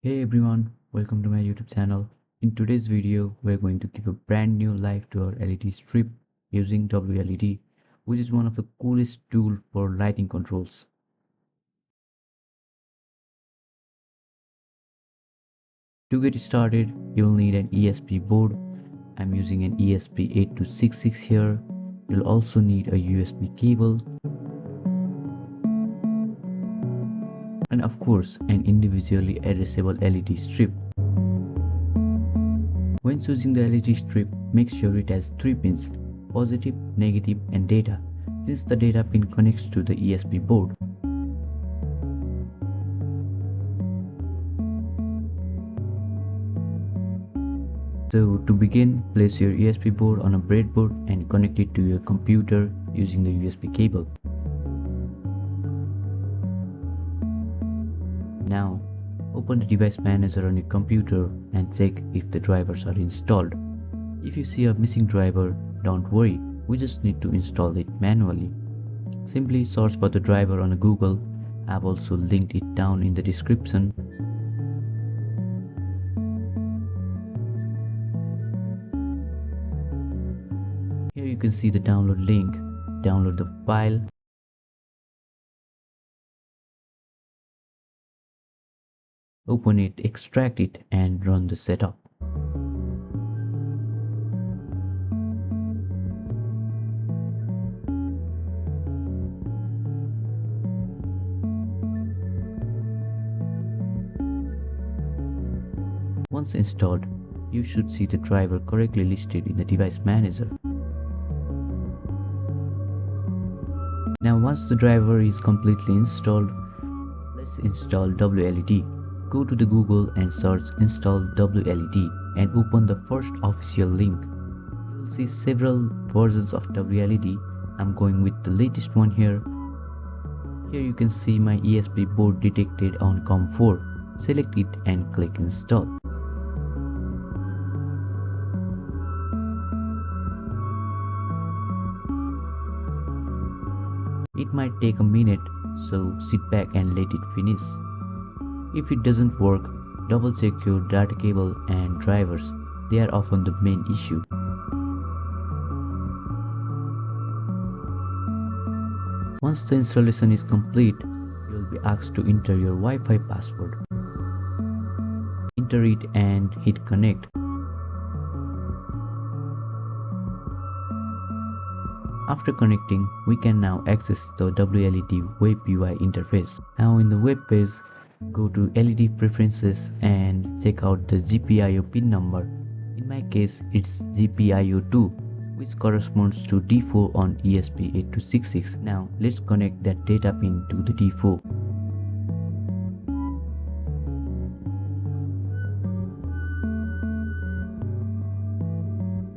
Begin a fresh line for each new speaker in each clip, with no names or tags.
Hey everyone, welcome to my YouTube channel. In today's video, we're going to give a brand new life to our LED strip using WLED, which is one of the coolest tools for lighting controls. To get started, you'll need an ESP board. I'm using an Esp8266 here. You'll also need a USB cable and of course an individually addressable LED strip. When choosing the LED strip, make sure it has 3 pins, positive, negative and data, since the data pin connects to the ESP board. So to begin, place your ESP board on a breadboard and connect it to your computer using the USB cable. Now, open the device manager on your computer and check if the drivers are installed. If you see a missing driver, don't worry, we just need to install it manually. Simply search for the driver on Google. I've also linked it down in the description. Here you can see the download link. Download the file. Open it, extract it and run the setup. Once installed, you should see the driver correctly listed in the device manager. Now once the driver is completely installed, let's install WLED. Go to the Google and search install WLED and open the first official link. You will see several versions of WLED. I'm going with the latest one here. Here you can see my ESP board detected on COM4. Select it and click install. It might take a minute, so sit back and let it finish. If it doesn't work, double check your data cable and drivers. They are often the main issue. Once the installation is complete, you will be asked to enter your Wi-Fi password. Enter it and hit connect. After connecting, we can now access the WLED Web UI interface. Now in the web page, go to LED preferences and check out the GPIO pin number. In my case, it's GPIO2, which corresponds to D4 on Esp8266. Now let's connect that data pin to the D4.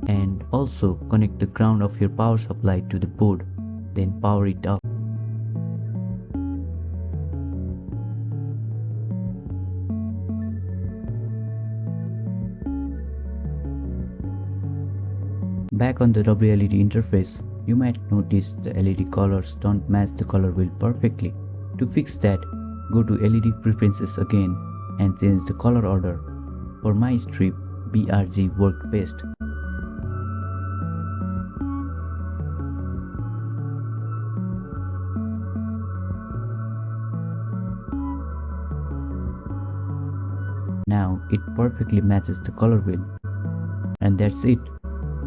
And also connect the ground of your power supply to the board, then power it up. Back on the WLED interface, you might notice the LED colors don't match the color wheel perfectly. To fix that, go to LED preferences again and change the color order. For my strip, BRG worked best. Now it perfectly matches the color wheel. And that's it.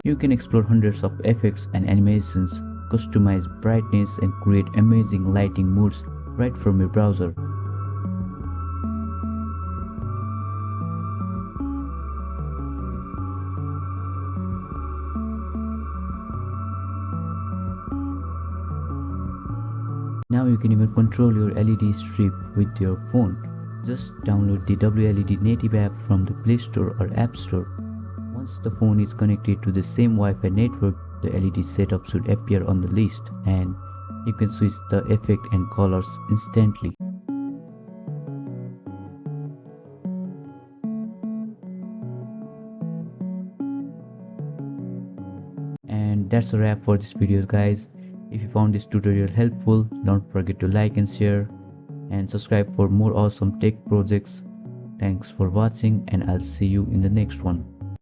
You can explore hundreds of effects and animations, customize brightness and create amazing lighting moods right from your browser. Now you can even control your LED strip with your phone. Just download the WLED native app from the Play Store or App Store. Once the phone is connected to the same Wi-Fi network, the LED setup should appear on the list and you can switch the effect and colors instantly. And that's a wrap for this video guys. If you found this tutorial helpful, don't forget to like and share and subscribe for more awesome tech projects. Thanks for watching and I'll see you in the next one.